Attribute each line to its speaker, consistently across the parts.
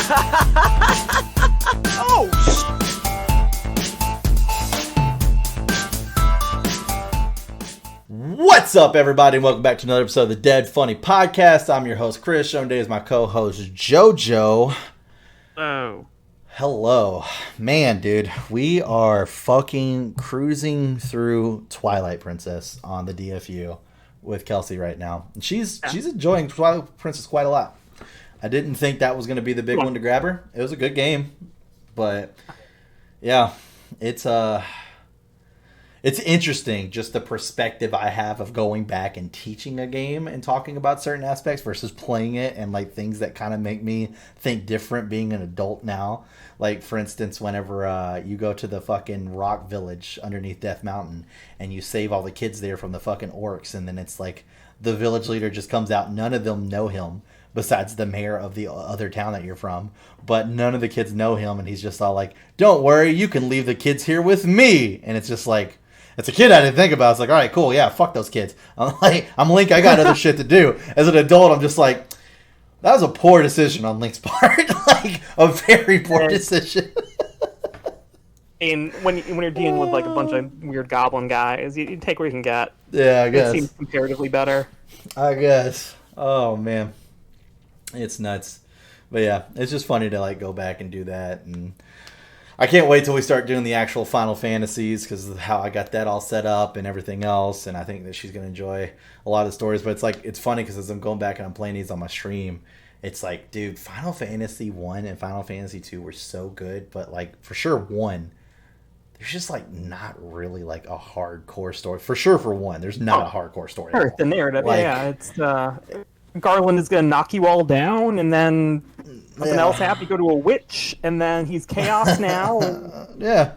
Speaker 1: Oh, What's up, everybody, and welcome back to another episode of the Dead Funny Podcast. I'm your host, Chris. Shown today is my co-host, JoJo.
Speaker 2: Hello.
Speaker 1: Hello. Man, dude, we are fucking cruising through Twilight Princess on the DFU with Kelsey right now. And she's enjoying Twilight Princess quite a lot. I didn't think that was going to be the big one to grab her. It was a good game, but yeah, it's interesting, just the perspective I have of going back and teaching a game and talking about certain aspects versus playing it and like things that kind of make me think different being an adult now. Like, for instance, whenever you go to the fucking rock village underneath Death Mountain and you save all the kids there from the fucking orcs, and then it's like the village leader just comes out. None of them know him besides the mayor of the other town that you're from, but none of the kids know him, and he's just all like, don't worry, you can leave the kids here with me. And it's just like, it's a kid I didn't think about. It's like, all right, cool, yeah, fuck those kids. I'm Link, I got other shit to do. As an adult, I'm just like, that was a poor decision on Link's part. Like, a very poor decision.
Speaker 2: And when you're dealing with like a bunch of weird goblin guys, you take what you can get.
Speaker 1: Yeah, I guess.
Speaker 2: It seems comparatively better.
Speaker 1: I guess. Oh, man. It's nuts. But yeah, it's just funny to like go back and do that. And I can't wait till we start doing the actual Final Fantasies because of how I got that all set up and everything else. And I think that she's going to enjoy a lot of the stories. But it's like, it's funny because as I'm going back and I'm playing these on my stream, it's like, dude, Final Fantasy 1 and Final Fantasy 2 were so good. But like, for sure, 1, there's just like not really like a hardcore story. For sure, for 1, there's not a hardcore story.
Speaker 2: Sure, the narrative, like, yeah. It's Garland is going to knock you all down, and then something else happens. You go to a witch, and then he's chaos now.
Speaker 1: Yeah.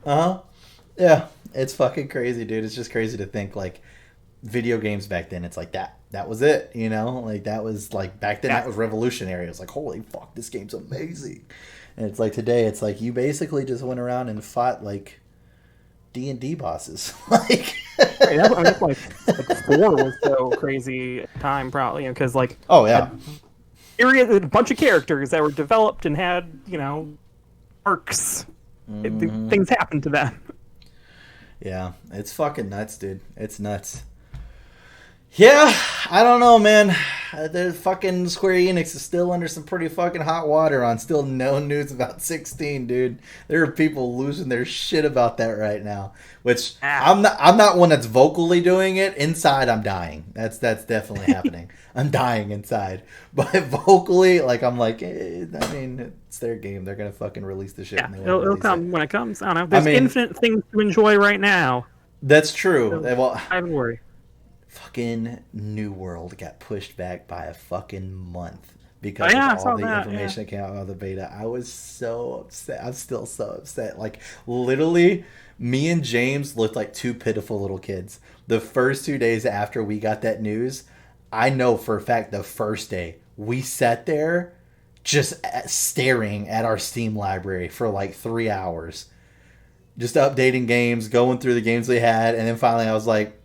Speaker 1: Yeah. It's fucking crazy, dude. It's just crazy to think, like, video games back then, it's like that was it, you know? Like, that was, like, back then, that was revolutionary. It was like, holy fuck, this game's amazing. And it's like, today, it's like, you basically just went around and fought, like, D&D bosses. Like...
Speaker 2: Right, that's why 4 was so crazy at the time, probably, because, like...
Speaker 1: Oh, yeah.
Speaker 2: A bunch of characters that were developed and had, you know, arcs. Things happened to them.
Speaker 1: Yeah, it's fucking nuts, dude. It's nuts. Yeah, I don't know, man. The fucking Square Enix is still under some pretty fucking hot water on still no news about 16, dude. There are people losing their shit about that right now. Which I'm not one that's vocally doing it. Inside, I'm dying. That's definitely happening. I'm dying inside. But vocally, like, I'm like, I mean, it's their game. They're gonna fucking release the shit.
Speaker 2: Yeah, it'll come when it comes. I don't know. There's infinite things to enjoy right now.
Speaker 1: That's true.
Speaker 2: So,
Speaker 1: well,
Speaker 2: I don't worry.
Speaker 1: Fucking New World got pushed back by a fucking month because of all the information that came out of the beta. I was so upset. I'm still so upset. Like, literally, me and James looked like two pitiful little kids. The first 2 days after we got that news, I know for a fact the first day, we sat there just staring at our Steam library for like 3 hours. Just updating games, going through the games we had, and then finally I was like,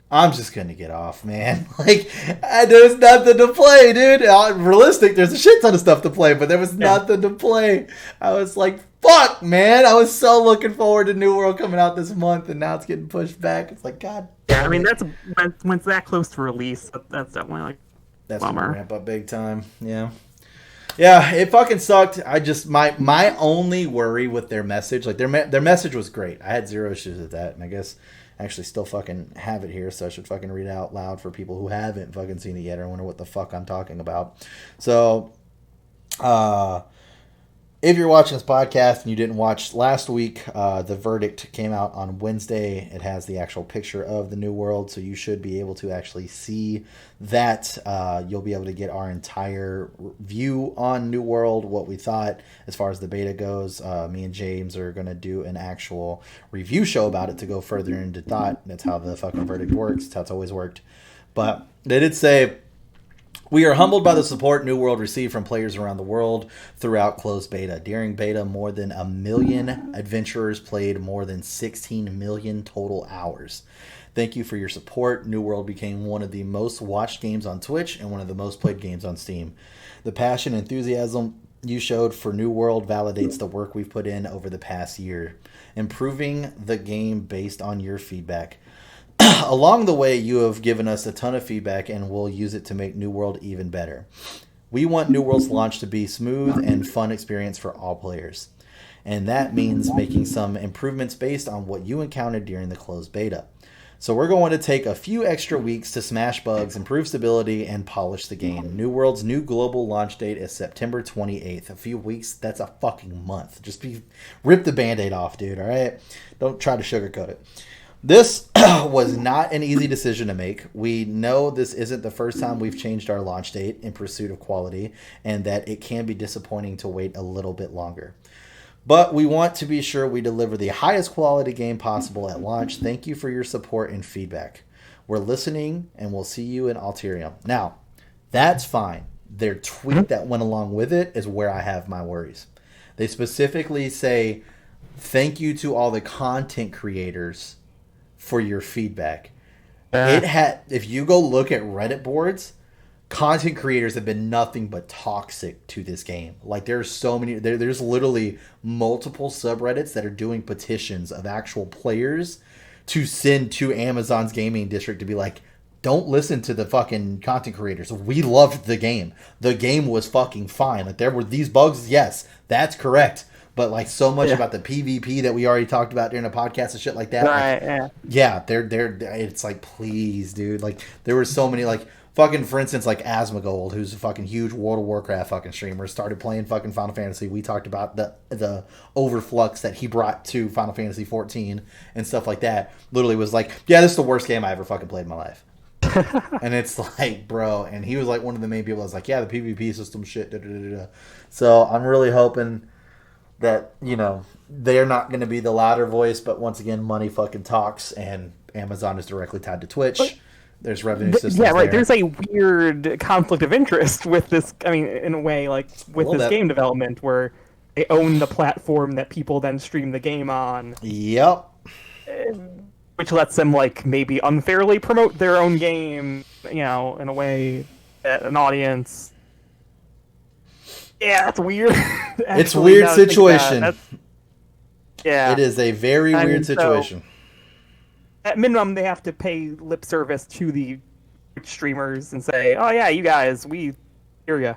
Speaker 1: I'm just going to get off, man. Like, there's nothing to play, dude. Realistic, there's a shit ton of stuff to play, but there was nothing to play. I was like, fuck, man. I was so looking forward to New World coming out this month, and now it's getting pushed back. It's like, God damn
Speaker 2: I mean, that's when it's that close to release, that's definitely like
Speaker 1: that's
Speaker 2: bummer.
Speaker 1: Gonna ramp up big time. Yeah. Yeah, it fucking sucked. I just, my only worry with their message, like, their message was great. I had zero issues with that, and I guess actually still fucking have it here, so I should fucking read it out loud for people who haven't fucking seen it yet or wonder what the fuck I'm talking about. So, if you're watching this podcast and you didn't watch last week, the verdict came out on Wednesday. It has the actual picture of the New World, so you should be able to actually see that. You'll be able to get our entire view on New World, what we thought as far as the beta goes. Me and James are going to do an actual review show about it to go further into thought. That's how the fucking verdict works. That's how it's always worked. But they did say, we are humbled by the support New World received from players around the world throughout closed beta. During beta, more than 1 million adventurers played more than 16 million total hours. Thank you for your support. New World became one of the most watched games on Twitch and one of the most played games on Steam. The passion and enthusiasm you showed for New World validates the work we've put in over the past year, improving the game based on your feedback. Along the way, you have given us a ton of feedback, and we'll use it to make New World even better. We want New World's launch to be smooth and fun experience for all players. And that means making some improvements based on what you encountered during the closed beta. So we're going to take a few extra weeks to smash bugs, improve stability, and polish the game. New World's new global launch date is September 28th. A few weeks, that's a fucking month. Rip the Band-Aid off, dude, all right? Don't try to sugarcoat it. This was not an easy decision to make. We know this isn't the first time we've changed our launch date in pursuit of quality, and that it can be disappointing to wait a little bit longer. But we want to be sure we deliver the highest quality game possible at launch. Thank you for your support and feedback. We're listening, and we'll see you in Alterium. Now, that's fine. Their tweet that went along with it is where I have my worries. They specifically say, thank you to all the content creators for your feedback. If you go look at Reddit boards, content creators have been nothing but toxic to this game. Like, there's so many, there's literally multiple subreddits that are doing petitions of actual players to send to Amazon's gaming district to be like, don't listen to the fucking content creators. We loved the game. The game was fucking fine. Like, there were these bugs, yes, that's correct. But like, so much about the PvP that we already talked about during the podcast and shit like that.
Speaker 2: Right,
Speaker 1: like, they're it's like, please, dude. Like, there were so many, like, fucking, for instance, like Asmongold, who's a fucking huge World of Warcraft fucking streamer, started playing fucking Final Fantasy. We talked about the overflux that he brought to Final Fantasy 14 and stuff like that. Literally was like, yeah, this is the worst game I ever fucking played in my life. And it's like, bro, and he was like one of the main people that was like, yeah, the PvP system shit, da, da, da, da. So I'm really hoping that, you know, they're not going to be the louder voice, but once again, money fucking talks, and Amazon is directly tied to Twitch. There's revenue systems.
Speaker 2: Yeah, right.
Speaker 1: There.
Speaker 2: There's a weird conflict of interest with this. I mean, in a way, like with this game development, where they own the platform that people then stream the game on.
Speaker 1: Yep.
Speaker 2: Which lets them, like, maybe unfairly promote their own game, you know, in a way that an audience. Yeah, that's weird. Actually,
Speaker 1: it's a weird situation.
Speaker 2: Yeah.
Speaker 1: It is a very weird situation.
Speaker 2: So, at minimum, they have to pay lip service to the streamers and say, oh, yeah, you guys, we hear ya.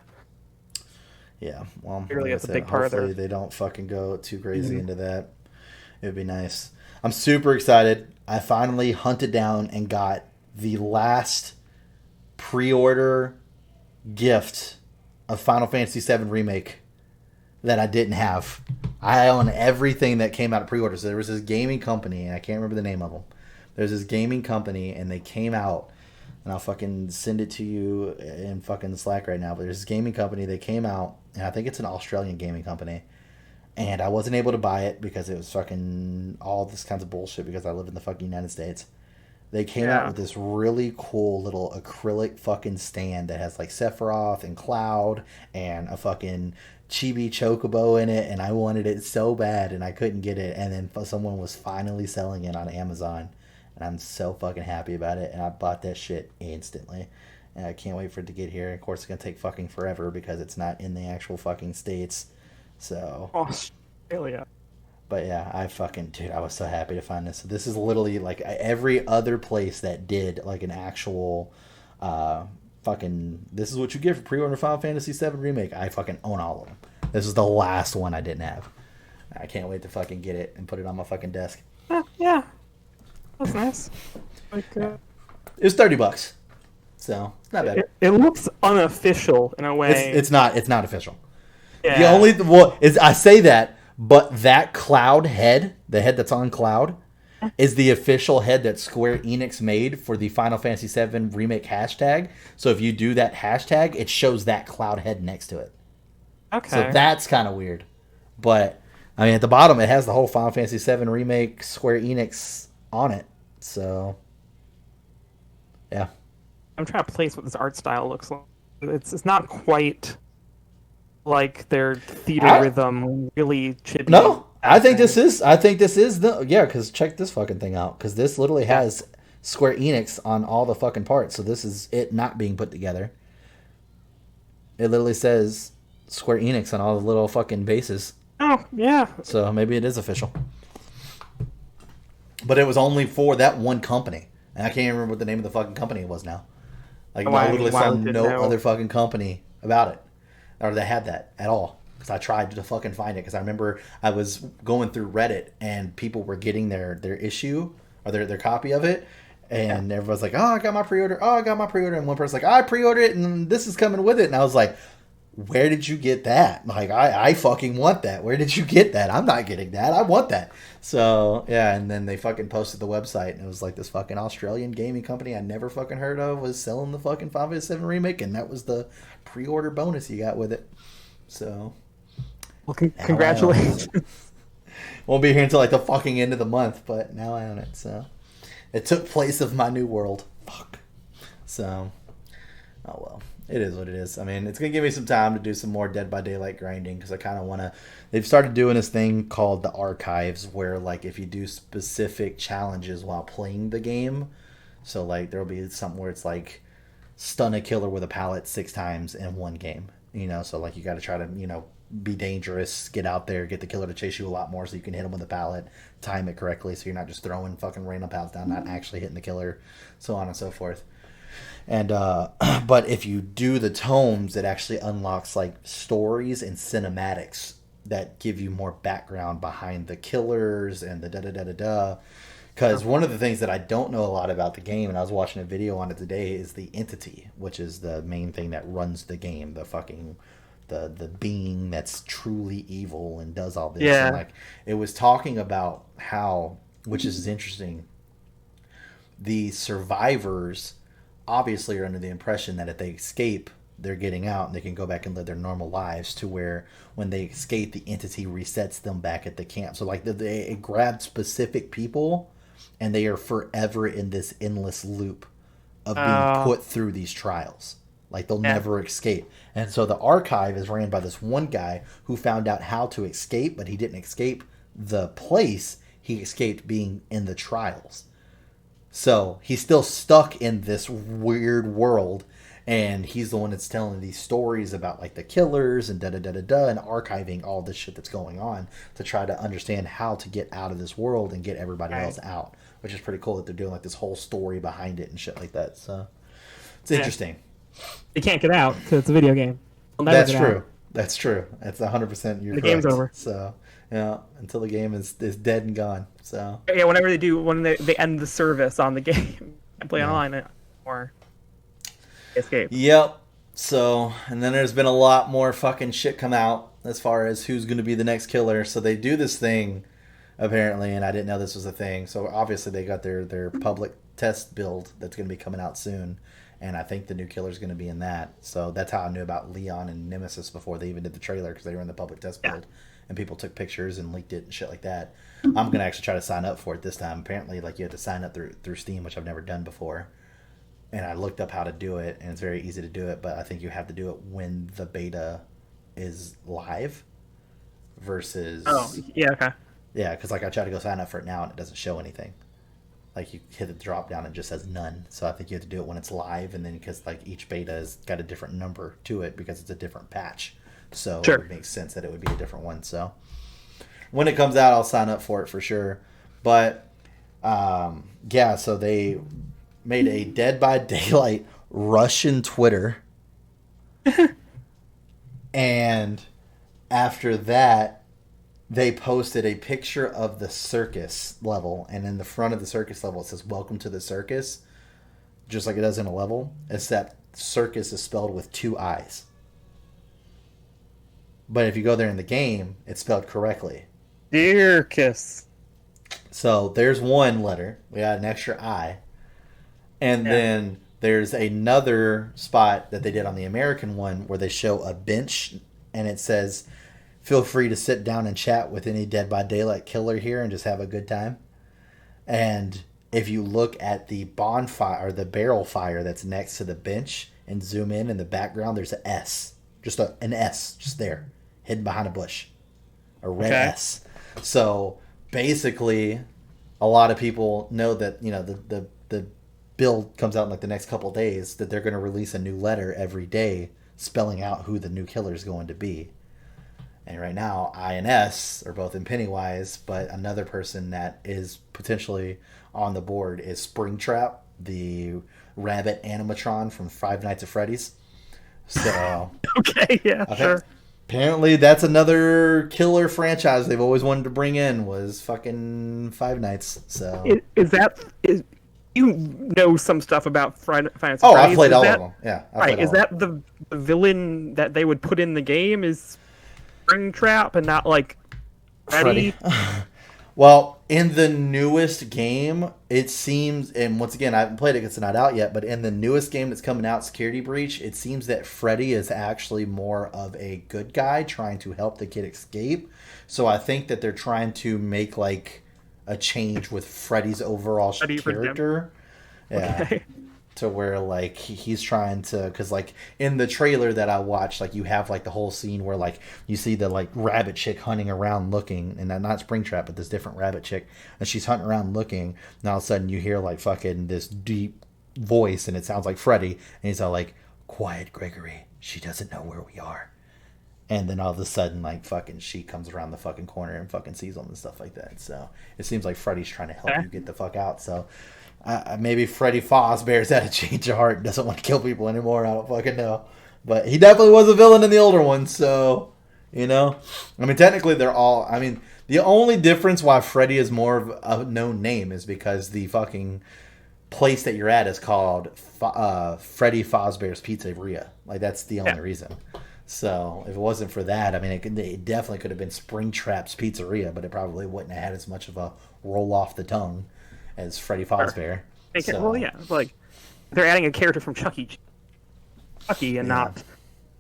Speaker 1: Yeah, well,
Speaker 2: clearly it's a big part of
Speaker 1: hopefully they don't fucking go too crazy into that. It would be nice. I'm super excited. I finally hunted down and got the last pre-order gift of Final Fantasy VII Remake that I didn't have. I own everything that came out of pre-order. So there was this gaming company, and I can't remember the name of them. There's this gaming company, and they came out, and I'll fucking send it to you in fucking Slack right now. But there's this gaming company, they came out, and I think it's an Australian gaming company. And I wasn't able to buy it because it was fucking all this kinds of bullshit because I live in the fucking United States. They came out with this really cool little acrylic fucking stand that has like Sephiroth and Cloud and a fucking chibi chocobo in it, and I wanted it so bad and I couldn't get it, and then someone was finally selling it on Amazon, and I'm so fucking happy about it, and I bought that shit instantly, and I can't wait for it to get here. Of course, it's gonna take fucking forever because it's not in the actual fucking States, so
Speaker 2: Australia.
Speaker 1: But yeah, I was so happy to find this. So this is literally like every other place that did like an actual this is what you get for pre-order Final Fantasy VII Remake. I fucking own all of them. This is the last one I didn't have. I can't wait to fucking get it and put it on my fucking desk.
Speaker 2: Yeah. That's nice. Like,
Speaker 1: it was $30. So, it's not bad.
Speaker 2: It looks unofficial in a way.
Speaker 1: It's not official.
Speaker 2: Yeah.
Speaker 1: I say that, but that Cloud head, the head that's on Cloud, is the official head that Square Enix made for the Final Fantasy VII Remake hashtag. So if you do that hashtag, it shows that Cloud head next to it.
Speaker 2: Okay.
Speaker 1: So that's kind of weird. But, I mean, at the bottom, it has the whole Final Fantasy VII Remake Square Enix on it. So, yeah.
Speaker 2: I'm trying to place what this art style looks like. It's not quite like their theater rhythm really chibi.
Speaker 1: No, I think this is because check this fucking thing out, because this literally has Square Enix on all the fucking parts, so this is it not being put together. It literally says Square Enix on all the little fucking bases.
Speaker 2: Oh, yeah.
Speaker 1: So maybe it is official. But it was only for that one company. And I can't even remember what the name of the fucking company was now. Like, I literally saw no other fucking company about it. Or that had that at all. Because I tried to fucking find it. Because I remember I was going through Reddit and people were getting their issue or their copy of it. And everyone's like, oh, I got my pre-order. Oh, I got my pre-order. And one person's like, I pre-ordered it and this is coming with it. And I was like, where did you get that? Like, I fucking want that. Where did you get that? I'm not getting that. I want that. So, yeah, and then they fucking posted the website, and it was like this fucking Australian gaming company I never fucking heard of was selling the fucking Final Fantasy VII Remake, and that was the pre-order bonus you got with it. So,
Speaker 2: well, congratulations.
Speaker 1: Won't be here until like the fucking end of the month, but now I own it. So, it took place of my new world. Fuck. So, oh well. It is what it is. I mean, it's going to give me some time to do some more Dead by Daylight grinding because I kind of want to... They've started doing this thing called the archives where, like, if you do specific challenges while playing the game, so, like, there'll be something where it's, like, stun a killer with a pallet 6 times in one game, you know? So, like, you got to try to, you know, be dangerous, get out there, get the killer to chase you a lot more so you can hit him with a pallet, time it correctly so you're not just throwing fucking random pallets down, not actually hitting the killer, so on and so forth. And but if you do the tomes, it actually unlocks like stories and cinematics that give you more background behind the killers and the da da da da da. Because one of the things that I don't know a lot about the game, and I was watching a video on it today, is the entity, which is the main thing that runs the game, the fucking the being that's truly evil and does all this.
Speaker 2: Yeah.
Speaker 1: And like it was talking about how, which is interesting, the survivors obviously are under the impression that if they escape, they're getting out and they can go back and live their normal lives, to where when they escape, the entity resets them back at the camp. So like they grab specific people and they are forever in this endless loop of being put through these trials. Like they'll never escape. And so the archive is ran by this one guy who found out how to escape, but he didn't escape the place. He escaped being in the trials. So he's still stuck in this weird world, and he's the one that's telling these stories about like the killers and da da da da da, and archiving all this shit that's going on to try to understand how to get out of this world and get everybody else out, which is pretty cool that they're doing like this whole story behind it and shit like that. So it's interesting.
Speaker 2: You can't get out because it's a video game.
Speaker 1: That's true. Out. That's true. That's 100%. You're
Speaker 2: the
Speaker 1: correct.
Speaker 2: Game's over.
Speaker 1: So yeah, until the game is dead and gone. So
Speaker 2: yeah, whenever they end the service on the game and play online or escape.
Speaker 1: Yep. So and then there's been a lot more fucking shit come out as far as who's going to be the next killer. So they do this thing apparently, and I didn't know this was a thing. So obviously they got their public test build that's going to be coming out soon. And I think the new killer's going to be in that. So that's how I knew about Leon and Nemesis before they even did the trailer, because they were in the public test build. And people took pictures and leaked it and shit like that. I'm going to actually try to sign up for it this time. Apparently, like, you have to sign up through Steam, which I've never done before. And I looked up how to do it, and it's very easy to do it. But I think you have to do it when the beta is live versus...
Speaker 2: Oh, yeah, okay.
Speaker 1: Yeah, because, like, I tried to go sign up for it now, and it doesn't show anything. Like, you hit the drop down and it just says none. So I think you have to do it when it's live, and then because like each beta has got a different number to it because it's a different patch. So it makes sense that it would be a different one. So when it comes out, I'll sign up for it for sure. But yeah, so they made a Dead by Daylight Russian Twitter. And after that, they posted a picture of the circus level, and in the front of the circus level it says "Welcome to the circus," just like it does in a level, except circus is spelled with 2 I's. But if you go there in the game, it's spelled correctly.
Speaker 2: Dear Kiss.
Speaker 1: So there's one letter. We got an extra I. And then there's another spot that they did on the American one where they show a bench, and it says, "Feel free to sit down and chat with any Dead by Daylight killer here and just have a good time." And if you look at the bonfire or the barrel fire that's next to the bench and zoom in the background, there's an S. Just an S just there, hidden behind a bush. A red S. So basically, a lot of people know that, you know, the build comes out in like the next couple of days, that they're going to release a new letter every day spelling out who the new killer is going to be. And right now, I and S are both in Pennywise, but another person that is potentially on the board is Springtrap, the rabbit animatron from Five Nights at Freddy's. So
Speaker 2: okay, yeah, sure.
Speaker 1: Apparently, that's another killer franchise they've always wanted to bring in was fucking Five Nights. So
Speaker 2: is you know some stuff about Five Nights at Freddy's?
Speaker 1: I played all of them. Yeah,
Speaker 2: right. Is that the villain that they would put in the game? Is Springtrap and not like Freddy?
Speaker 1: Well, in the newest game, it seems, and once again, I haven't played it because it's not out yet, but in the newest game that's coming out, Security Breach, it seems that Freddy is actually more of a good guy trying to help the kid escape. So I think that they're trying to make like a change with Freddy's overall character. Yeah. Okay. To where like he's trying to, because like in the trailer that I watched, like you have like the whole scene where like you see the like rabbit chick hunting around looking, and not Springtrap but this different rabbit chick, and she's hunting around looking, and all of a sudden you hear like fucking this deep voice, and it sounds like Freddy, and he's all like, "Quiet, Gregory, she doesn't know where we are." And then all of a sudden, like, fucking she comes around the fucking corner and fucking sees them and stuff like that. So it seems like Freddy's trying to help you get the fuck out. So maybe Freddy Fazbear's had a change of heart and doesn't want to kill people anymore. I don't fucking know. But he definitely was a villain in the older ones. So, you know. I mean, technically they're all... I mean, the only difference why Freddy is more of a known name is because the fucking place that you're at is called Freddy Fazbear's Pizzeria. Like, that's the only reason. So if it wasn't for that, I mean, it definitely could have been Springtrap's Pizzeria, but it probably wouldn't have had as much of a roll off the tongue as Freddy Fazbear.
Speaker 2: So. Well, yeah, like they're adding a character from Chucky and not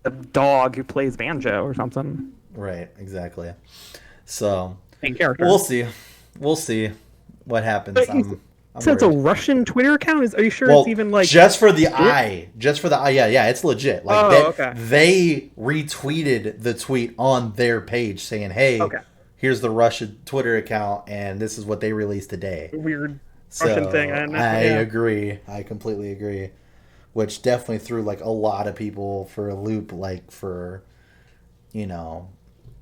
Speaker 2: a dog who plays banjo or something.
Speaker 1: Right, exactly. So
Speaker 2: main character.
Speaker 1: We'll see what happens.
Speaker 2: So it's a Russian Twitter account? Are you sure it's even like...
Speaker 1: Just for the eye. Yeah, it's legit. Like they retweeted the tweet on their page saying, hey, here's the Russian Twitter account, and this is what they released today.
Speaker 2: Weird Russian thing.
Speaker 1: I agree. I completely agree. Which definitely threw like a lot of people for a loop, like for, you know...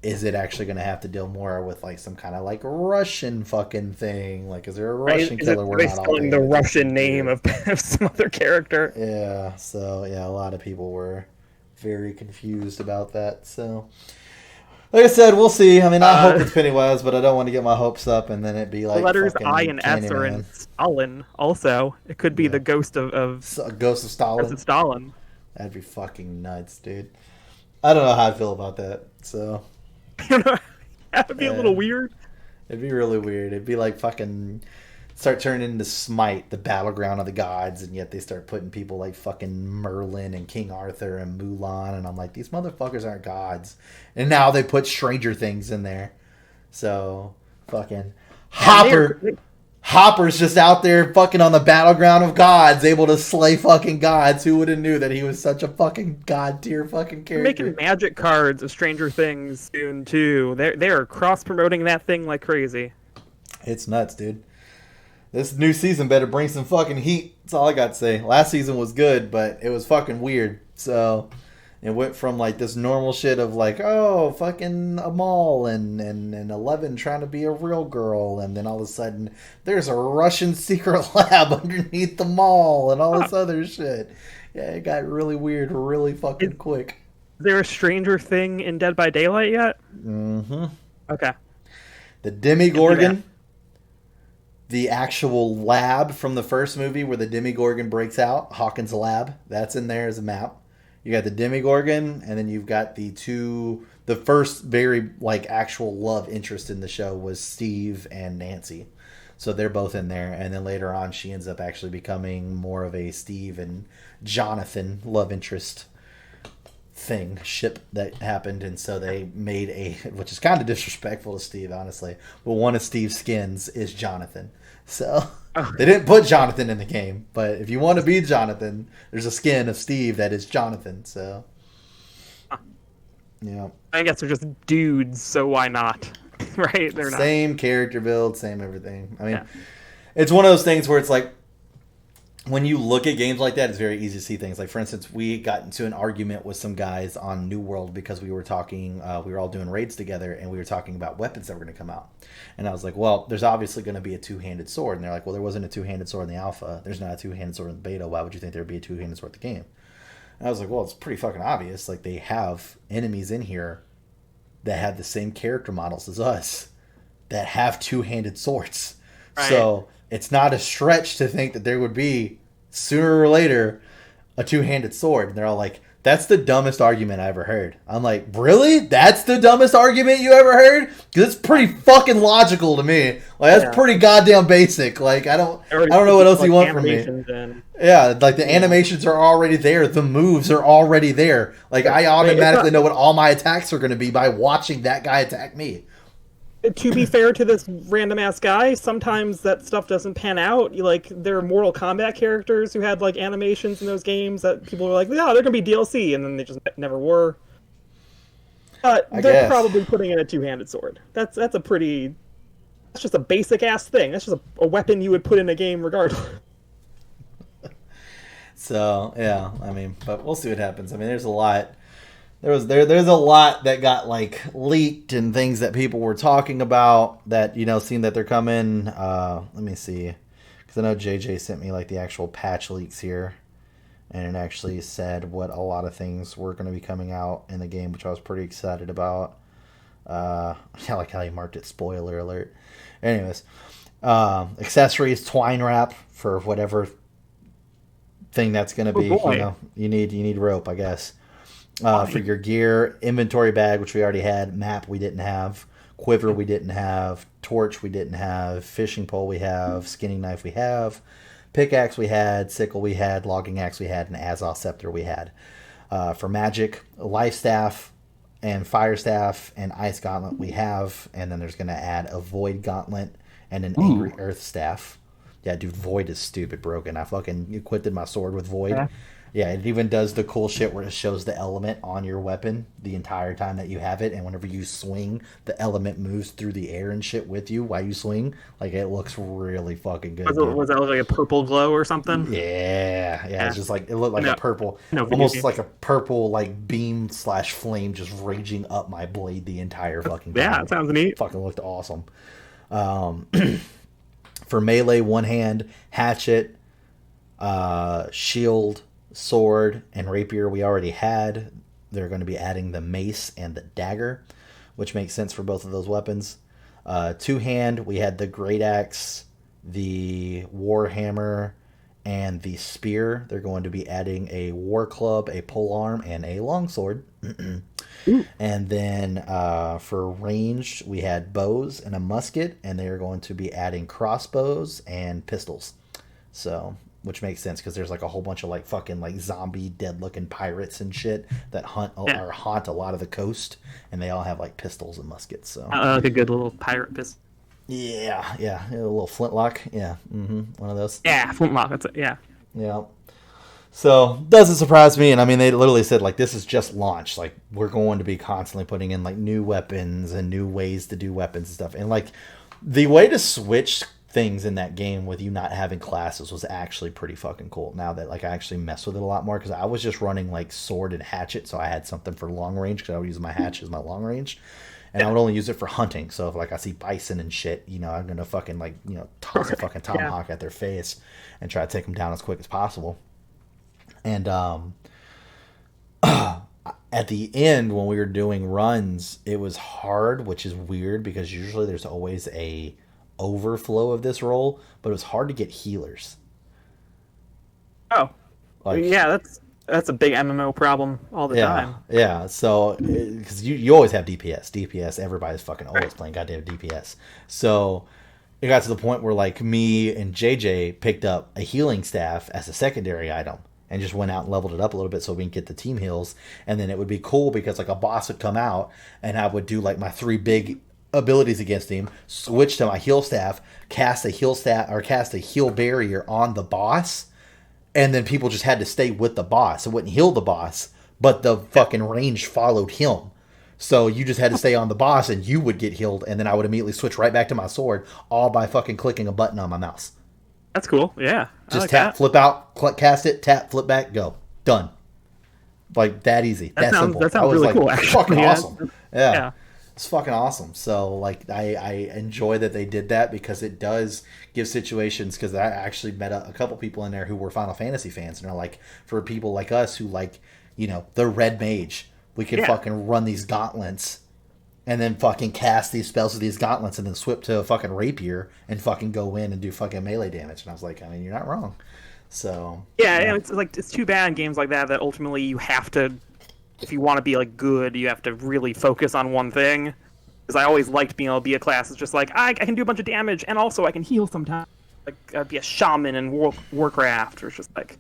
Speaker 1: Is it actually going to have to deal more with like some kind of like Russian fucking thing? Like, is there a Russian killer?
Speaker 2: We're not spelling the Russian name of some other character.
Speaker 1: Yeah. So yeah, a lot of people were very confused about that. So, like I said, we'll see. I mean, I hope it's Pennywise, but I don't want to get my hopes up and then it be like
Speaker 2: the letters I and S are in Stalin. Also, it could be the ghost of
Speaker 1: Stalin. Ghost of
Speaker 2: Stalin.
Speaker 1: That'd be fucking nuts, dude. I don't know how I feel about that. So.
Speaker 2: That would be a little weird.
Speaker 1: It'd be really weird. It'd be like fucking start turning into Smite, the battleground of the gods, and yet they start putting people like fucking Merlin and King Arthur and Mulan, and I'm like, these motherfuckers aren't gods. And now they put Stranger Things in there. So fucking Hopper's just out there fucking on the battleground of gods, able to slay fucking gods. Who would have knew that he was such a fucking god tier fucking character?
Speaker 2: Making magic cards of Stranger Things soon too. They're cross promoting that thing like crazy.
Speaker 1: It's nuts, dude. This new season better bring some fucking heat. That's all I got to say. Last season was good, but it was fucking weird. So it went from like this normal shit of like, oh, fucking Amal and 11 trying to be a real girl, and then all of a sudden there's a Russian secret lab underneath the mall and all this other shit. Yeah, it got really weird really fucking quick.
Speaker 2: Is there a Stranger Thing in Dead by Daylight yet?
Speaker 1: Mm-hmm.
Speaker 2: Okay.
Speaker 1: The Demigorgon, the actual lab from the first movie where the Demigorgon breaks out, Hawkins' lab, that's in there as a map. You got the Demigorgon, and then you've got the first very like actual love interest in the show was Steve and Nancy. So they're both in there. And then later on, she ends up actually becoming more of a Steve and Jonathan love interest ship that happened. And so they made which is kind of disrespectful to Steve, honestly. But one of Steve's skins is Jonathan. So they didn't put Jonathan in the game, but if you want to be Jonathan, there's a skin of Steve that is Jonathan. So, yeah.
Speaker 2: I guess they're just dudes, so why not? Right? They're
Speaker 1: same character build, same everything. I mean, it's one of those things where it's like, when you look at games like that, it's very easy to see things. Like, for instance, we got into an argument with some guys on New World because we were talking, we were all doing raids together, and we were talking about weapons that were going to come out. And I was like, well, there's obviously going to be a two-handed sword. And they're like, well, there wasn't a two-handed sword in the alpha. There's not a two-handed sword in the beta. Why would you think there would be a two-handed sword in the game? And I was like, well, it's pretty fucking obvious. Like, they have enemies in here that have the same character models as us that have two-handed swords. Right. So it's not a stretch to think that there would be, sooner or later, a two-handed sword. And they're all like, that's the dumbest argument I ever heard. I'm like, really? That's the dumbest argument you ever heard? Because it's pretty fucking logical to me. Like, that's pretty goddamn basic. Like, I don't know what else you want from me. Yeah, like the animations are already there. The moves are already there. Like, I automatically know what all my attacks are going to be by watching that guy attack me.
Speaker 2: To be fair to this random ass guy, sometimes that stuff doesn't pan out. Like, there are Mortal Kombat characters who had like animations in those games that people were like, "Yeah, they're gonna be DLC," and then they just never were. But they're probably putting in a two-handed sword. That's just a basic ass thing. That's just a weapon you would put in a game regardless.
Speaker 1: So yeah, I mean, but we'll see what happens. I mean, there's a lot. There's a lot that got like leaked and things that people were talking about that, you know, seem that they're coming. Let me see, because I know JJ sent me like the actual patch leaks here, and it actually said what a lot of things were going to be coming out in the game, which I was pretty excited about. I like how he marked it spoiler alert. Anyways, accessories, twine wrap for whatever thing that's going to be. You know, you need rope, I guess. For your gear, inventory bag, which we already had, map we didn't have, quiver we didn't have, torch we didn't have, fishing pole we have, skinning knife we have, pickaxe we had, sickle we had, logging axe we had, and Azoth scepter we had. For magic, life staff and fire staff and ice gauntlet we have, and then there's going to add a void gauntlet and an angry earth staff. Yeah, dude, void is stupid broken. I fucking equipped my sword with void. Yeah, it even does the cool shit where it shows the element on your weapon the entire time that you have it, and whenever you swing, the element moves through the air and shit with you while you swing. Like, it looks really fucking good.
Speaker 2: Was that like a purple glow or something?
Speaker 1: Yeah. It's just like, it looked like a purple, almost like a purple like beam / flame just raging up my blade the entire fucking time.
Speaker 2: Yeah, it sounds neat.
Speaker 1: Fucking looked awesome. For melee, one hand, hatchet, shield, sword, and rapier we already had. They're going to be adding the mace and the dagger, which makes sense for both of those weapons. Two-hand, we had the great axe, the war hammer, and the spear. They're going to be adding a war club, a polearm, and a longsword. And then for ranged, we had bows and a musket, and they are going to be adding crossbows and pistols. So, which makes sense because there's like a whole bunch of like fucking like zombie dead looking pirates and shit that haunt a lot of the coast, and they all have like pistols and muskets. So
Speaker 2: like a good little pirate pistol.
Speaker 1: Yeah, a little flintlock. Yeah, one of those.
Speaker 2: Yeah, flintlock. That's it. Yeah.
Speaker 1: So doesn't surprise me, and I mean they literally said like this is just launch. Like we're going to be constantly putting in like new weapons and new ways to do weapons and stuff, and like the way to switch things in that game with you not having classes was actually pretty fucking cool. Now that like I actually mess with it a lot more, because I was just running like sword and hatchet, so I had something for long range because I would use my hatchet as my long range, and I would only use it for hunting. So if like I see bison and shit, you know, I'm gonna fucking like, you know, toss a fucking tomahawk at their face and try to take them down as quick as possible. And at the end when we were doing runs, it was hard, which is weird because usually there's always a overflow of this role, but it was hard to get healers.
Speaker 2: Oh, like, yeah, that's a big MMO problem all the time.
Speaker 1: Yeah, so because you always have DPS, everybody's fucking always playing goddamn DPS. So it got to the point where like me and JJ picked up a healing staff as a secondary item and just went out and leveled it up a little bit so we can get the team heals. And then it would be cool because like a boss would come out and I would do like my 3 big abilities against him, switch to my heal staff, cast a heal barrier on the boss, and then people just had to stay with the boss. It wouldn't heal the boss, but the fucking range followed him. So you just had to stay on the boss and you would get healed, and then I would immediately switch right back to my sword, all by fucking clicking a button on my mouse.
Speaker 2: That's cool. Yeah, I
Speaker 1: Just
Speaker 2: like
Speaker 1: tap,
Speaker 2: that.
Speaker 1: flip out, cast it, tap, flip back, go, done. Like that easy, that simple.
Speaker 2: That
Speaker 1: That
Speaker 2: sounds
Speaker 1: was
Speaker 2: really
Speaker 1: like
Speaker 2: cool.
Speaker 1: fucking
Speaker 2: Actually, yeah.
Speaker 1: awesome. Yeah,
Speaker 2: Yeah.
Speaker 1: it's fucking awesome. So like I enjoy that they did that because it does give situations. Because I actually met a couple people in there who were Final Fantasy fans, and are like, for people like us who like, the red mage, we could
Speaker 2: Yeah.
Speaker 1: fucking run these gauntlets and then fucking cast these spells with these gauntlets and then swip to a fucking rapier and fucking go in and do fucking melee damage. And I was like, I mean, you're not wrong. So
Speaker 2: Yeah,
Speaker 1: yeah.
Speaker 2: and it's like it's too bad in games like that ultimately you have to, if you want to be like good, you have to really focus on one thing. Because I always liked being able to be a class that's just like I can do a bunch of damage and also I can heal sometimes. Like I'd be a shaman in Warcraft, or it's just like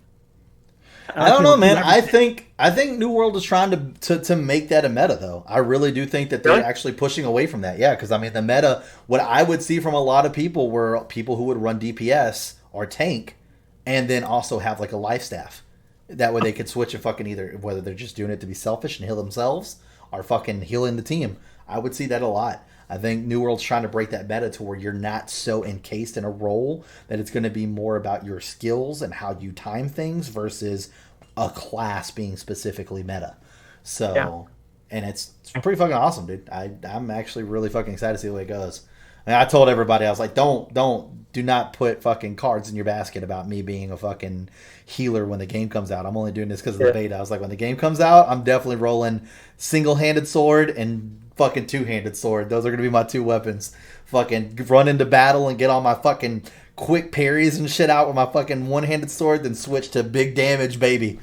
Speaker 1: I
Speaker 2: like
Speaker 1: don't
Speaker 2: being able
Speaker 1: know,
Speaker 2: to do
Speaker 1: man. I
Speaker 2: everything.
Speaker 1: think I think New World is trying to make that a meta, though. I really do think that they're
Speaker 2: Really?
Speaker 1: actually pushing away from that. Yeah, because I mean, the meta, what I would see from a lot of people were people who would run DPS or tank, and then also have like a life staff. That way they could switch and fucking either whether they're just doing it to be selfish and heal themselves or fucking healing the team. I would see that a lot. I think New World's trying to break that meta to where you're not so encased in a role that it's going to be more about your skills and how you time things versus a class being specifically meta.
Speaker 2: Yeah.
Speaker 1: So, and it's pretty fucking awesome, dude. I'm actually really fucking excited to see the way it goes. And I told everybody, I was like, do not put fucking cards in your basket about me being a fucking healer when the game comes out. I'm only doing this because of the
Speaker 2: Yeah.
Speaker 1: beta. I was like, when the game comes out, I'm definitely rolling single-handed sword and fucking two-handed sword. Those are gonna be my two weapons. Fucking run into battle and get all my fucking quick parries and shit out with my fucking one-handed sword, then switch to big damage, baby.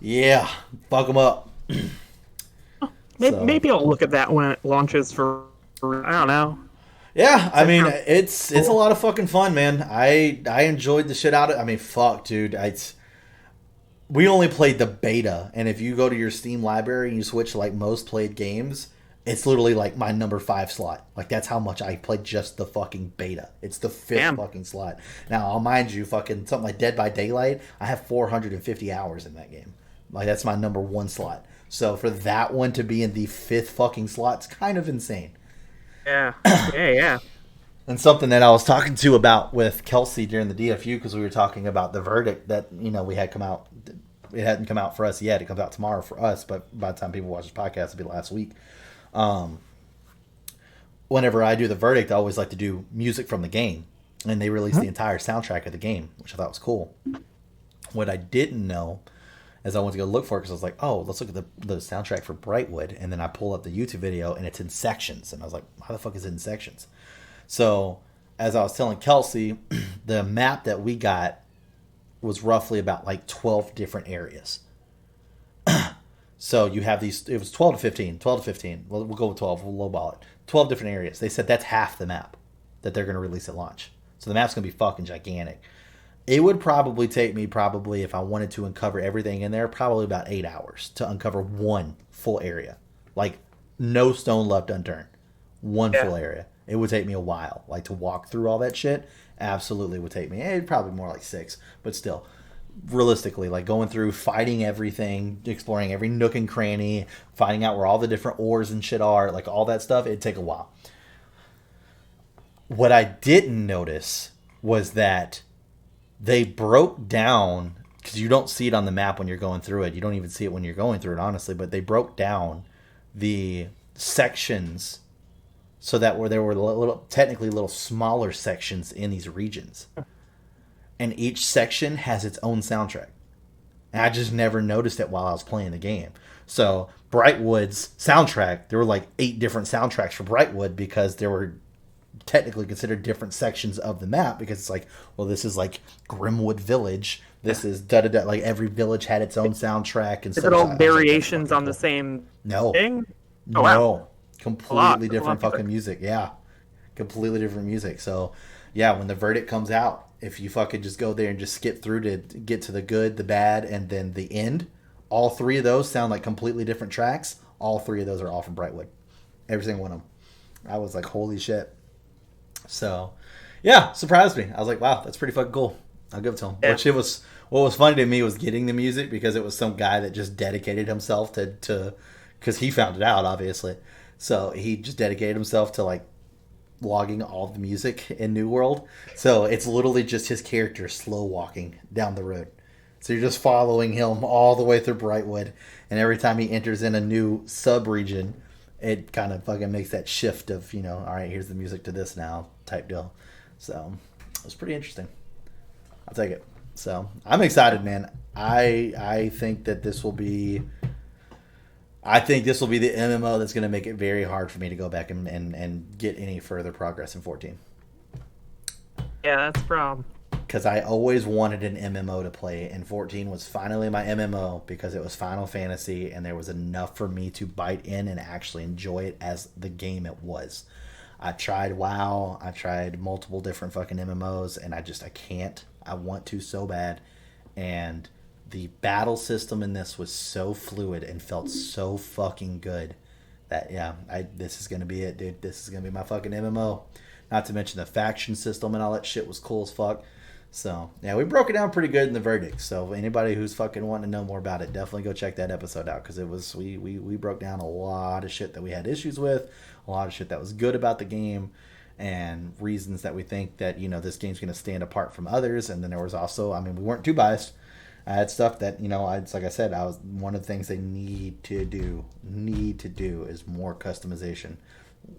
Speaker 1: Yeah, fuck them up. So
Speaker 2: Maybe I'll look at that when it launches I don't know.
Speaker 1: yeah, I
Speaker 2: That
Speaker 1: mean,
Speaker 2: sounds
Speaker 1: it's a
Speaker 2: cool.
Speaker 1: lot of fucking fun, man. I enjoyed the shit out of it. I mean, fuck, dude. We only played the beta, and if you go to your Steam library and you switch to like most played games, it's literally like my number 5 slot. Like that's how much I played just the fucking beta. It's the fifth
Speaker 2: Damn.
Speaker 1: fucking slot. Now, I'll mind you, fucking something like Dead by Daylight, I have 450 hours in that game. Like that's my number 1 slot. So for that one to be in the fifth fucking slot, it's kind of insane.
Speaker 2: Yeah. Yeah. Yeah.
Speaker 1: And something that I was talking to about with Kelsey during the DFU, because we were talking about the verdict that we had come out. It hadn't come out for us yet. It comes out tomorrow for us, but by the time people watch this podcast, it'll be last week. Um, Whenever I do the verdict, I always like to do music from the game, and they released the entire soundtrack of the game, which I thought was cool. What I didn't know, as I went to go look for it, because I was like, oh, let's look at the soundtrack for Brightwood, and then I pull up the YouTube video, and it's in sections, and I was like, how the fuck is it in sections? So, as I was telling Kelsey, the map that we got was roughly about like 12 different areas. So you have these, it was 12 to 15, 12 to 15. We'll go with 12, we'll lowball it. 12 different areas. They said that's half the map that they're going to release at launch. So the map's going to be fucking gigantic. It would probably take me, probably, if I wanted to uncover everything in there, probably about 8 hours to uncover one full area. Like, no stone left unturned. One
Speaker 2: Yeah.
Speaker 1: full area. It would take me a while. Like, to walk through all that shit, absolutely would take me. It'd probably more like 6, but still. Realistically, like going through, fighting everything, exploring every nook and cranny, finding out where all the different ores and shit are, like all that stuff, it'd take a while. What I didn't notice was that they broke down, because you don't see it on the map when you're going through it. You don't even see it when you're going through it, honestly. But they broke down the sections so that where there were little, technically little smaller sections in these regions, and each section has its own soundtrack. And I just never noticed it while I was playing the game. So Brightwood's soundtrack, there were like 8 different soundtracks for Brightwood because there were technically considered different sections of the map, because it's like, well, this is like Grimwood Village. This is da da da. Like every village had its own soundtrack and
Speaker 2: Is
Speaker 1: stuff.
Speaker 2: it
Speaker 1: So
Speaker 2: all
Speaker 1: I was like, that's
Speaker 2: variations
Speaker 1: fucking
Speaker 2: on the
Speaker 1: cool.
Speaker 2: same
Speaker 1: No,
Speaker 2: thing? Oh wow.
Speaker 1: no,
Speaker 2: A lot.
Speaker 1: completely
Speaker 2: That's a lot
Speaker 1: different
Speaker 2: of
Speaker 1: fucking
Speaker 2: music.
Speaker 1: music. Yeah, completely different music. So yeah, when the verdict comes out, if you fucking just go there and just skip through to get to the good, the bad, and then the end, all 3 of those sound like completely different tracks. All 3 of those are all from Brightwood. Every single one of them. I was like, holy shit. So, yeah, surprised me. I was like, wow, that's pretty fucking cool. I'll give it to him.
Speaker 2: Yeah.
Speaker 1: Which it was. What was funny to me was getting the music, because it was some guy that just dedicated himself to because he found it out, obviously. So he just dedicated himself to like logging all the music in New World. So it's literally just his character slow walking down the road. So you're just following him all the way through Brightwood, and every time he enters in a new sub region, it kind of fucking makes that shift of, you know, all right, here's the music to this now type deal. So it was pretty interesting. I'll take it. So I'm excited, man. I think that this will be. I think this will be the MMO that's going to make it very hard for me to go back and get any further progress in 14.
Speaker 2: Yeah, that's the problem.
Speaker 1: Because I always wanted an MMO to play, and 14 was finally my MMO because it was Final Fantasy, and there was enough for me to bite in and actually enjoy it as the game it was. I tried WoW, I tried multiple different fucking MMOs, and I can't. I want to so bad, and the battle system in this was so fluid and felt so fucking good that, yeah, this is gonna be it, dude. This is gonna be my fucking MMO. Not to mention the faction system and all that shit was cool as fuck. So, yeah, we broke it down pretty good in the verdict. So, anybody who's fucking wanting to know more about it, definitely go check that episode out, because it was we broke down a lot of shit that we had issues with, a lot of shit that was good about the game, and reasons that we think that, you know, this game's going to stand apart from others. And then there was also, I mean, we weren't too biased. I had stuff that, you know, like I said, one of the things they need to do is more customization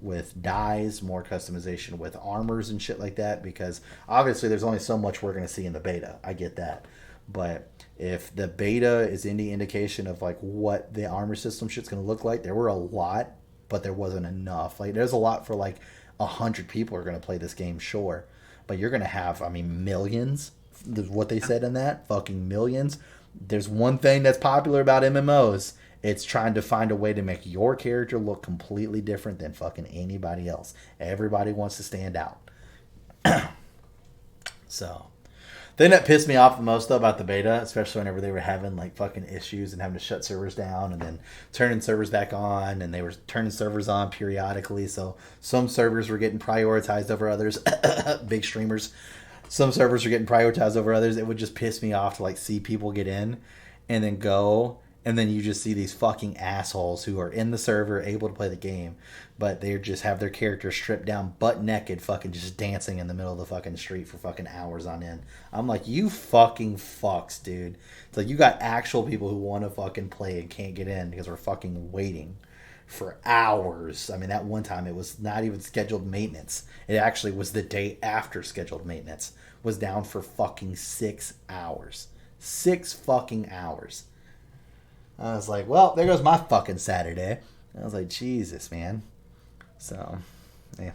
Speaker 1: with dyes, more customization with armors and shit like that, because obviously there's only so much we're going to see in the beta. I get that. But if the beta is any indication of like what the armor system shit's going to look like, there were a lot, but there wasn't enough. Like, there's a lot for like 100 people are going to play this game, sure, but you're going to have, I mean, millions. What they said in that, fucking millions. There's one thing that's popular about MMOs. It's trying to find a way to make your character look completely different than fucking anybody else. Everybody wants to stand out. So, the thing that pissed me off the most, though, about the beta, especially whenever they were having like fucking issues and having to shut servers down and then turning servers back on, and they were turning servers on periodically. So some servers were getting prioritized over others. Big streamers. Some servers were getting prioritized over others. It would just piss me off to like see people get in and then go, and then you just see these fucking assholes who are in the server able to play the game, but they just have their character stripped down butt naked, fucking just dancing in the middle of the fucking street for fucking hours on end. I'm like, you fucking fucks, dude. It's like, you got actual people who want to fucking play and can't get in because we're fucking waiting for hours. I mean, that one time it was not even scheduled maintenance. It actually was the day after scheduled maintenance. Was down for fucking 6 hours. 6 fucking hours. I was like, well, there goes my fucking Saturday. I was like, Jesus, man. So, yeah.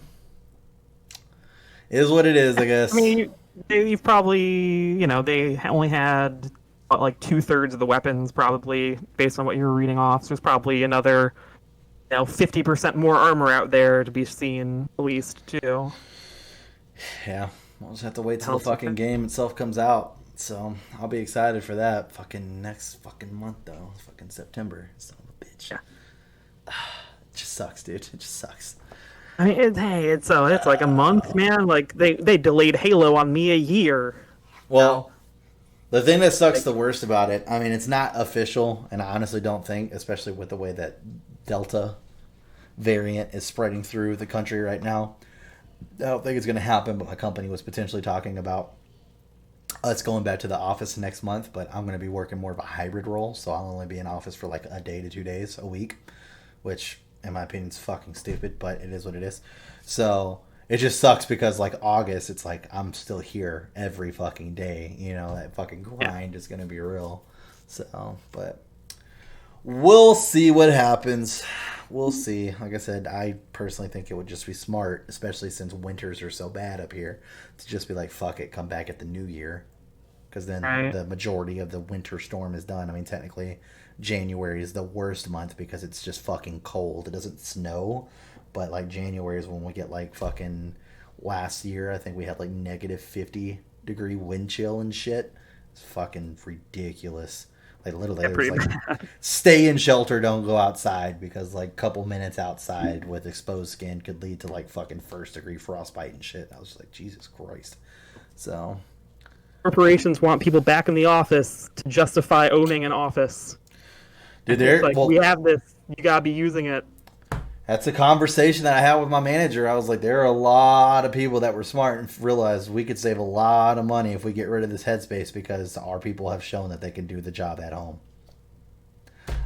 Speaker 1: It is what it is, I guess.
Speaker 2: I mean, you've probably, you know, they only had like 2/3 of the weapons, probably, based on what you were reading off. So there's probably another, you know, 50% more armor out there to be seen, at least, too.
Speaker 1: Yeah, we'll just have to wait till the fucking game itself comes out. So I'll be excited for that fucking next fucking month, though. Fucking September. Son of a bitch. Yeah. It just sucks, dude. It just sucks.
Speaker 2: I mean, it's like a month, man. Like, they delayed Halo on me a year.
Speaker 1: Well, the thing that sucks the worst about it, I mean, it's not official, and I honestly don't think, especially with the way that Delta variant is spreading through the country right now, I don't think it's going to happen, but my company was potentially talking about us going back to the office next month, but I'm going to be working more of a hybrid role, so I'll only be in office for like a day to 2 days a week, which, in my opinion, is fucking stupid, but it is what it is. So it just sucks because, like, August, it's like I'm still here every fucking day. You know, that fucking grind is going to be real. So, but we'll see what happens. We'll see. Like I said, I personally think it would just be smart, especially since winters are so bad up here, to just be like, fuck it, come back at the new year. Because then the majority of the winter storm is done. I mean, technically, January is the worst month because it's just fucking cold. It doesn't snow, but like January is when we get like fucking, last year I think we had like negative 50-degree wind chill and shit. It's fucking ridiculous. Like, literally, it was like, stay in shelter, don't go outside, because like a couple minutes outside with exposed skin could lead to like fucking 1st-degree frostbite and shit. I was just like, Jesus Christ. So
Speaker 2: corporations want people back in the office to justify owning an office.
Speaker 1: Dude,
Speaker 2: like, we have this, you gotta be using it.
Speaker 1: That's a conversation that I had with my manager. I was like, there are a lot of people that were smart and realized we could save a lot of money if we get rid of this headspace because our people have shown that they can do the job at home.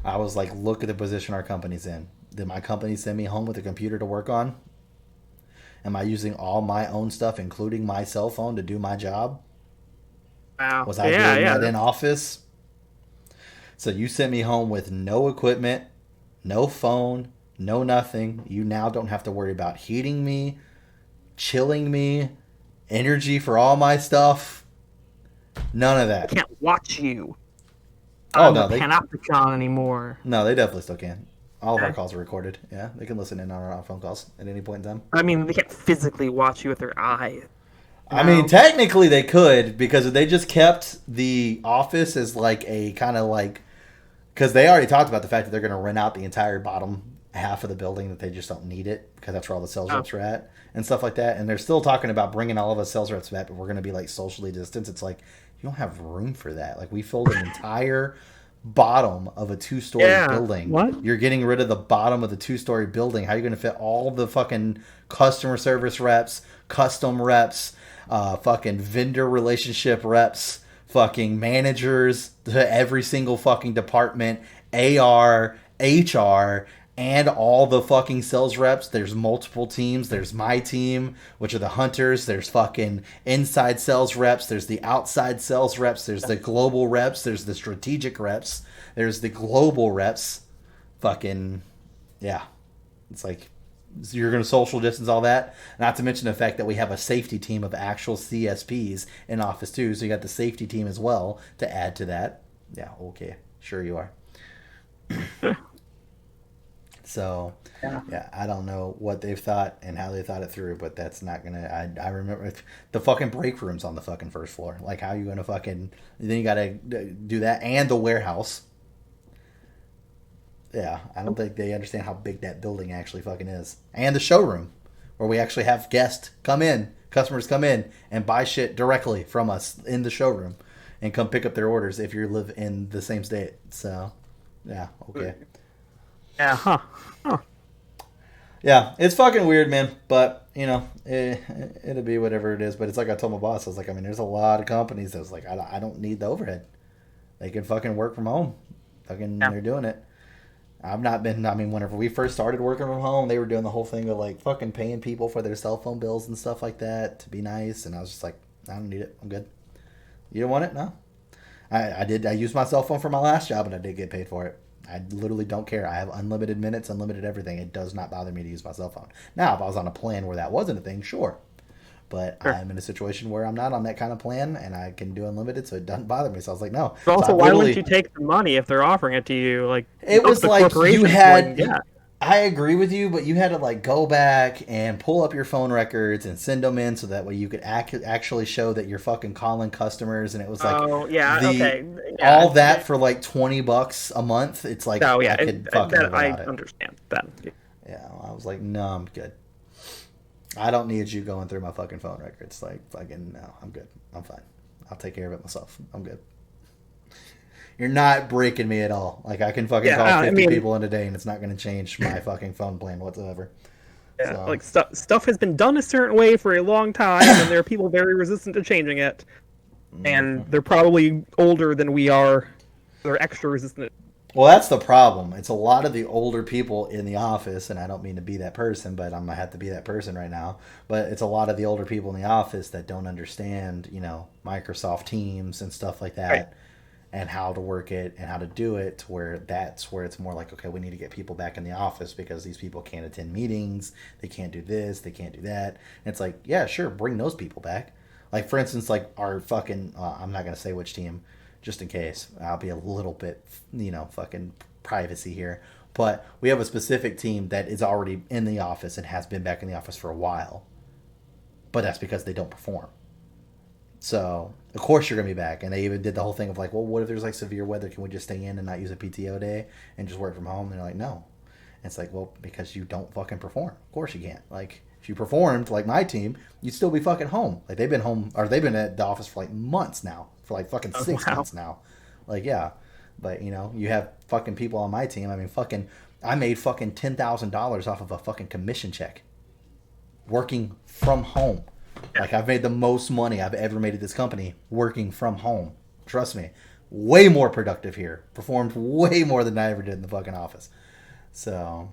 Speaker 1: I was like, look at the position our company's in. Did my company send me home with a computer to work on? Am I using all my own stuff, including my cell phone, to do my job?
Speaker 2: Wow.
Speaker 1: Was I doing that in office? So you sent me home with no equipment, no phone, no nothing. You now don't have to worry about heating me, chilling me, energy for all my stuff. None of that.
Speaker 2: I can't watch you.
Speaker 1: Oh,
Speaker 2: I'm
Speaker 1: no,
Speaker 2: the Panopticon anymore.
Speaker 1: No, they definitely still can. All of our calls are recorded. Yeah, they can listen in on our phone calls at any point in time.
Speaker 2: I mean, they can't physically watch you with their eyes.
Speaker 1: I mean, technically they could, because they just kept the office as like a kind of like, because they already talked about the fact that they're going to rent out the entire bottom half of the building, that they just don't need it because that's where all the sales reps are at and stuff like that. And they're still talking about bringing all of us sales reps back, but we're going to be like socially distanced. It's like, you don't have room for that. Like, we filled an entire bottom of a 2-story building.
Speaker 2: What?
Speaker 1: You're getting rid of the bottom of the 2-story building. How are you going to fit all the fucking customer service reps, custom reps, fucking vendor relationship reps, fucking managers to every single fucking department, AR, HR, and all the fucking sales reps? There's multiple teams. There's my team, which are the hunters. There's fucking inside sales reps. There's the outside sales reps. There's the global reps. There's the strategic reps. There's the global reps. Fucking, yeah. It's like, you're going to social distance all that. Not to mention the fact that we have a safety team of actual CSPs in office too. So you got the safety team as well to add to that. Yeah, okay. Sure you are. So, yeah, I don't know what they've thought and how they thought it through, but that's not going to... I remember the fucking break room's on the fucking first floor. Like, how are you going to fucking... Then you got to do that, and the warehouse. Yeah, I don't think they understand how big that building actually fucking is. And the showroom, where we actually have guests come in, customers come in, and buy shit directly from us in the showroom, and come pick up their orders if you live in the same state. So, yeah, okay.
Speaker 2: Yeah, huh.
Speaker 1: Yeah, it's fucking weird, man. But, you know, it'll be whatever it is. But it's like I told my boss, I was like, I mean, there's a lot of companies that was like, I don't need the overhead. They can fucking work from home. Fucking, they're doing it. I've not been, I mean, whenever we first started working from home, they were doing the whole thing of like fucking paying people for their cell phone bills and stuff like that to be nice. And I was just like, I don't need it. I'm good. You don't want it? No. I used my cell phone for my last job and I did get paid for it. I literally don't care. I have unlimited minutes, unlimited everything. It does not bother me to use my cell phone. Now, if I was on a plan where that wasn't a thing, sure. But sure. I'm in a situation where I'm not on that kind of plan, and I can do unlimited, so it doesn't bother me. So I was like, no.
Speaker 2: But also, why wouldn't you take the money if they're offering it to you? Like,
Speaker 1: it was like you had... I agree with you, but you had to like go back and pull up your phone records and send them in so that way you could actually show that you're fucking calling customers. And it was like, all that for like $20 a month. It's like,
Speaker 2: I
Speaker 1: understand that. Yeah, I was like, no, I'm good. I don't need you going through my fucking phone records. Like, fucking, no, I'm good. I'm fine. I'll take care of it myself. I'm good. You're not breaking me at all. Like, I can fucking call 50 people in a day and it's not going to change my fucking phone plan whatsoever.
Speaker 2: Yeah, so. Like, stuff has been done a certain way for a long time, and there are people very resistant to changing it. And they're probably older than we are. They're extra resistant.
Speaker 1: Well, that's the problem. It's a lot of the older people in the office, and I don't mean to be that person, but I'm going to have to be that person right now. But it's a lot of the older people in the office that don't understand, you know, Microsoft Teams and stuff like that. Right. And how to work it and how to do it to where that's where it's more like, okay, we need to get people back in the office because these people can't attend meetings. They can't do this. They can't do that. And it's like, yeah, sure, bring those people back. Like, for instance, like our fucking, I'm not going to say which team just in case. I'll be a little bit, you know, fucking privacy here. But we have a specific team that is already in the office and has been back in the office for a while. But that's because they don't perform. So, of course you're going to be back. And they even did the whole thing of like, well, what if there's like severe weather? Can we just stay in and not use a PTO day and just work from home? And they're like, no. And it's like, well, because you don't fucking perform. Of course you can't. Like, if you performed like my team, you'd still be fucking home. Like, they've been home, or they've been at the office for like months now. For like fucking 6 months now. Like, yeah. But, you know, you have fucking people on my team. I mean, fucking, I made fucking $10,000 off of a fucking commission check working from home. Like, I've made the most money I've ever made at this company working from home. Trust me. Way more productive here. Performed way more than I ever did in the fucking office. So,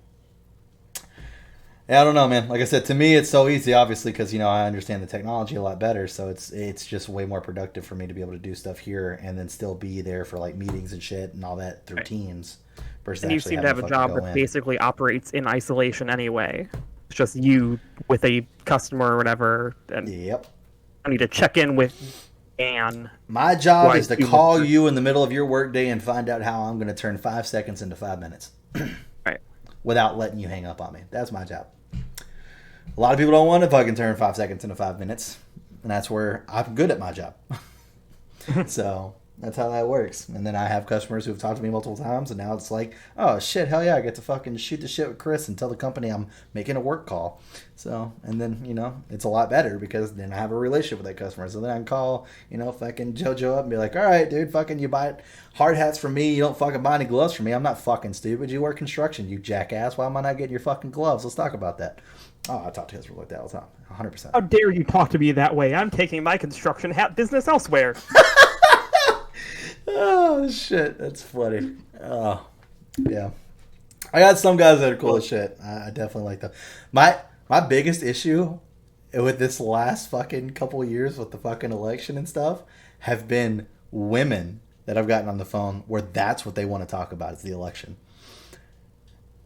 Speaker 1: yeah, I don't know, man. Like I said, to me, it's so easy, obviously, because, you know, I understand the technology a lot better. So it's just way more productive for me to be able to do stuff here and then still be there for, like, meetings and shit and all that through Teams. Versus
Speaker 2: and you seem to have a job that basically operates in isolation anyway. It's just you with a customer or whatever. And
Speaker 1: yep.
Speaker 2: I need to check in with Anne.
Speaker 1: My job is to call you in the middle of your workday and find out how I'm going to turn 5 seconds into 5 minutes.
Speaker 2: Right.
Speaker 1: Without letting you hang up on me. That's my job. A lot of people don't want to fucking turn 5 seconds into 5 minutes. And that's where I'm good at my job. So that's how that works. And then I have customers who've talked to me multiple times, and now it's like, oh shit, hell yeah, I get to fucking shoot the shit with Chris and tell the company I'm making a work call. So, and then, you know, it's a lot better because then I have a relationship with that customer. So then I can call, you know, fucking JoJo up and be like, all right, dude, fucking you buy hard hats from me. You don't fucking buy any gloves from me. I'm not fucking stupid. You work construction, you jackass. Why am I not getting your fucking gloves? Let's talk about that. Oh, I talk to customers like that all the time. 100%.
Speaker 2: How dare you talk to me that way? I'm taking my construction hat business elsewhere.
Speaker 1: Oh shit, that's funny. Oh yeah, I got some guys that are cool as shit. I definitely like them. My biggest issue with this last fucking couple of years with the fucking election and stuff have been women that I've gotten on the phone where that's what they want to talk about is the election,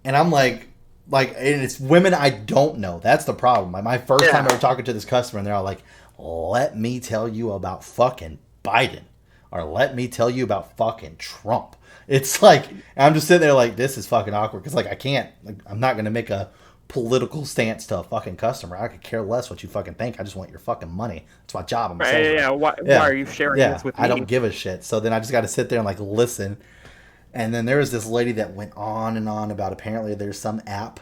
Speaker 1: and I'm like, and it's women I don't know. That's the problem. Like my first time ever talking to this customer, and they're all like, "Let me tell you about fucking Biden." Or let me tell you about fucking Trump. It's like, I'm just sitting there like, this is fucking awkward. Because, like, I can't, like, I'm not going to make a political stance to a fucking customer. I could care less what you fucking think. I just want your fucking money. It's my job. I'm a salesman.
Speaker 2: Why are you sharing this with me?
Speaker 1: I don't give a shit. So then I just got to sit there and, like, listen. And then there was this lady that went on and on about apparently there's some app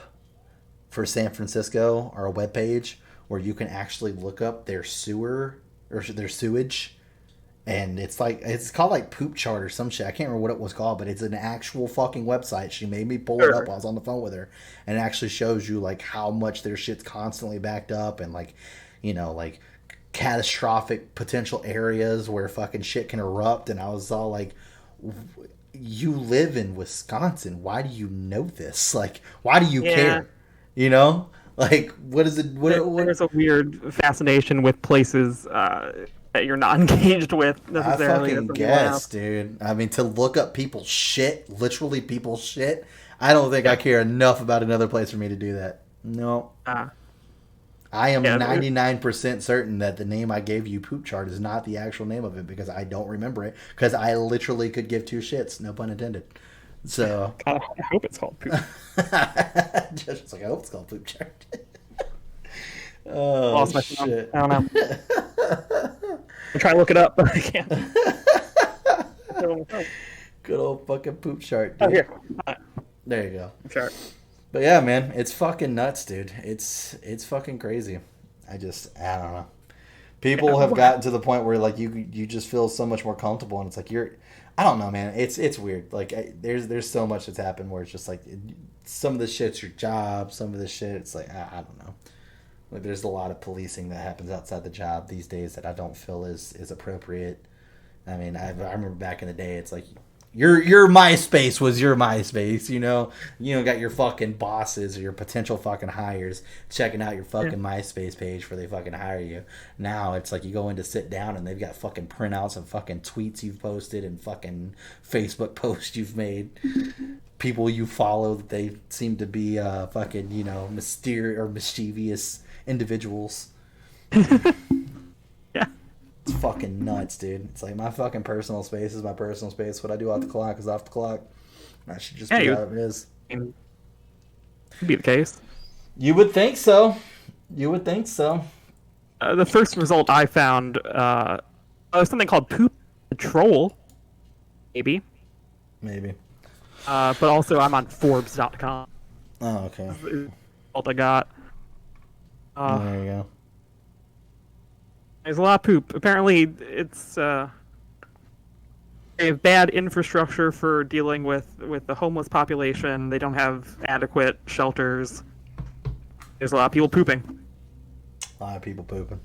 Speaker 1: for San Francisco or a webpage where you can actually look up their sewer or their sewage. And it's called like Poop Chart or some shit. I can't remember what it was called, but it's an actual fucking website. She made me pull it up while I was on the phone with her. And it actually shows you like how much their shit's constantly backed up and like, you know, like catastrophic potential areas where fucking shit can erupt. And I was all like, you live in Wisconsin. Why do you know this? Like, why do you care? You know? Like, what is it?
Speaker 2: There's a weird fascination with places that you're not engaged with necessarily.
Speaker 1: I fucking guess, dude. I mean, to look up people's shit, literally people's shit, I don't think I care enough about another place for me to do that. No. I am 99% certain that the name I gave you, Poop Chart, is not the actual name of it because I don't remember it because I literally could give two shits, no pun intended. So
Speaker 2: I hope it's called Poop.
Speaker 1: Just like I hope it's called Poop Chart. Oh
Speaker 2: Lost
Speaker 1: shit!
Speaker 2: I don't know. I'm trying to look it up, but I can't.
Speaker 1: Good old fucking Poop Chart, dude.
Speaker 2: Oh, here.
Speaker 1: There you go.
Speaker 2: Chart.
Speaker 1: But yeah, man, it's fucking nuts, dude. It's fucking crazy. I don't know. People have gotten to the point where like you just feel so much more comfortable, and it's like I don't know, man. It's weird. Like there's so much that's happened where it's just like some of the shit's your job, some of the shit it's like I don't know. Like there's a lot of policing that happens outside the job these days that I don't feel is appropriate. I mean, I remember back in the day, it's like your MySpace was your MySpace, you know. You know, got your fucking bosses or your potential fucking hires checking out your fucking MySpace page before they fucking hire you. Now it's like you go in to sit down and they've got fucking printouts of fucking tweets you've posted and fucking Facebook posts you've made. People you follow that they seem to be fucking, you know, mysterious or mischievous individuals.
Speaker 2: Yeah.
Speaker 1: It's fucking nuts, dude. It's like my fucking personal space is my personal space. What I do off the clock is off the clock. That should just be how it is.
Speaker 2: Could be the case.
Speaker 1: You would think so. You would think so.
Speaker 2: The first result I found was something called Poop Patrol. Maybe. But also I'm on Forbes.com.
Speaker 1: Oh, okay.
Speaker 2: That's the result I got.
Speaker 1: There you go.
Speaker 2: There's a lot of poop. Apparently, it's They have bad infrastructure for dealing with the homeless population. They don't have adequate shelters. There's a lot of people pooping.
Speaker 1: A lot of people pooping.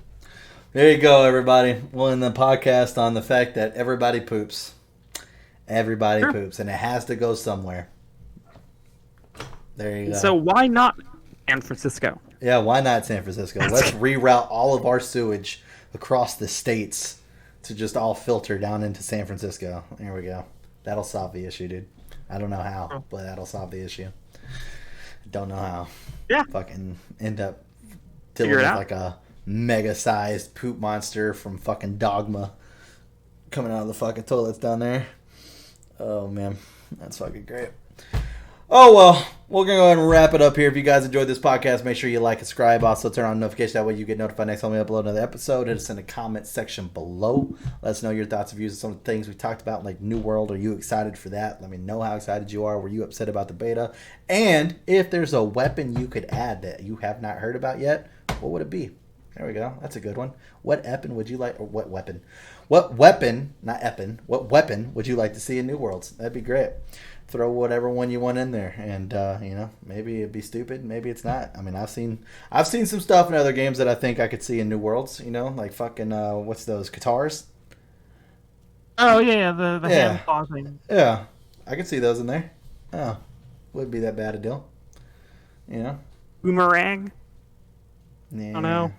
Speaker 1: There you go, everybody. We'll end the podcast on the fact that everybody poops. Everybody poops, and it has to go somewhere. There you go.
Speaker 2: So why not San Francisco?
Speaker 1: Yeah, why not San Francisco? Let's reroute all of our sewage across the states to just all filter down into San Francisco. There we go. That'll solve the issue, dude. I don't know how, but that'll solve the issue. Don't know how.
Speaker 2: Yeah.
Speaker 1: Fucking end up dealing with like a mega-sized poop monster from fucking Dogma coming out of the fucking toilets down there. Oh, man. That's fucking great. Oh, well, we're going to go ahead and wrap it up here. If you guys enjoyed this podcast, make sure you like and subscribe. Also, turn on notifications. That way you get notified next time we upload another episode. Hit us in the comment section below. Let us know your thoughts and views on some of the things we talked about, like New World. Are you excited for that? Let me know how excited you are. Were you upset about the beta? And if there's a weapon you could add that you have not heard about yet, what would it be? There we go. That's a good one. What weapon would you like, or what weapon? What weapon, not Eppin, what weapon would you like to see in New Worlds? That'd be great. Throw whatever one you want in there, and you know, maybe it'd be stupid, maybe it's not. I mean, I've seen some stuff in other games that I think I could see in New Worlds. You know, like fucking what's those guitars?
Speaker 2: Oh yeah, the hand claw thing.
Speaker 1: Yeah, I could see those in there. Oh, wouldn't be that bad a deal. You know,
Speaker 2: boomerang.
Speaker 1: Yeah,
Speaker 2: I don't know.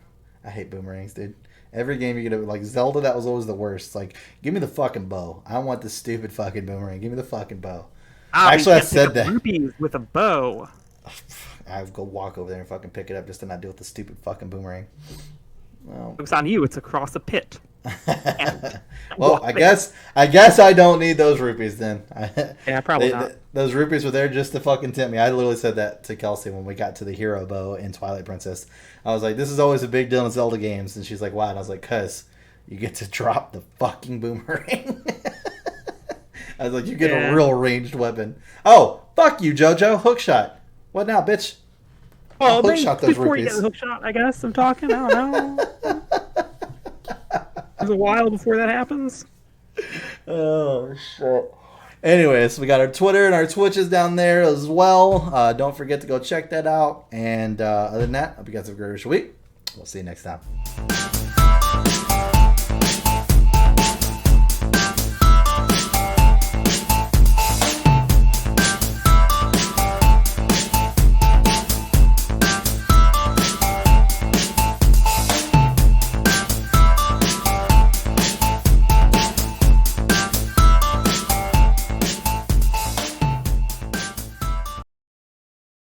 Speaker 1: I hate boomerangs, dude. Every game you get, like Zelda, that was always the worst. Like, give me the fucking bow. I don't want the stupid fucking boomerang. Give me the fucking bow. Actually, I said that.
Speaker 2: Rupees with a bow.
Speaker 1: I would go walk over there and fucking pick it up just to not deal with the stupid fucking boomerang. Well,
Speaker 2: it's on you. It's across a pit.
Speaker 1: Well, I guess I don't need those rupees then.
Speaker 2: Yeah, probably not.
Speaker 1: Those rupees were there just to fucking tempt me. I literally said that to Kelsey when we got to the hero bow in Twilight Princess. I was like, this is always a big deal in Zelda games. And she's like, why? And I was like, cuz you get to drop the fucking boomerang. I was like, you get a real ranged weapon. Oh, fuck you, JoJo. Hookshot. What now, bitch?
Speaker 2: Oh, hookshot those before rupees. You get a hookshot, I guess I'm talking. I don't know. There's a while before that happens.
Speaker 1: Oh, shit. Anyways, we got our Twitter and our Twitches down there as well. Don't forget to go check that out. And other than that, hope you guys have a great week. We'll see you next time.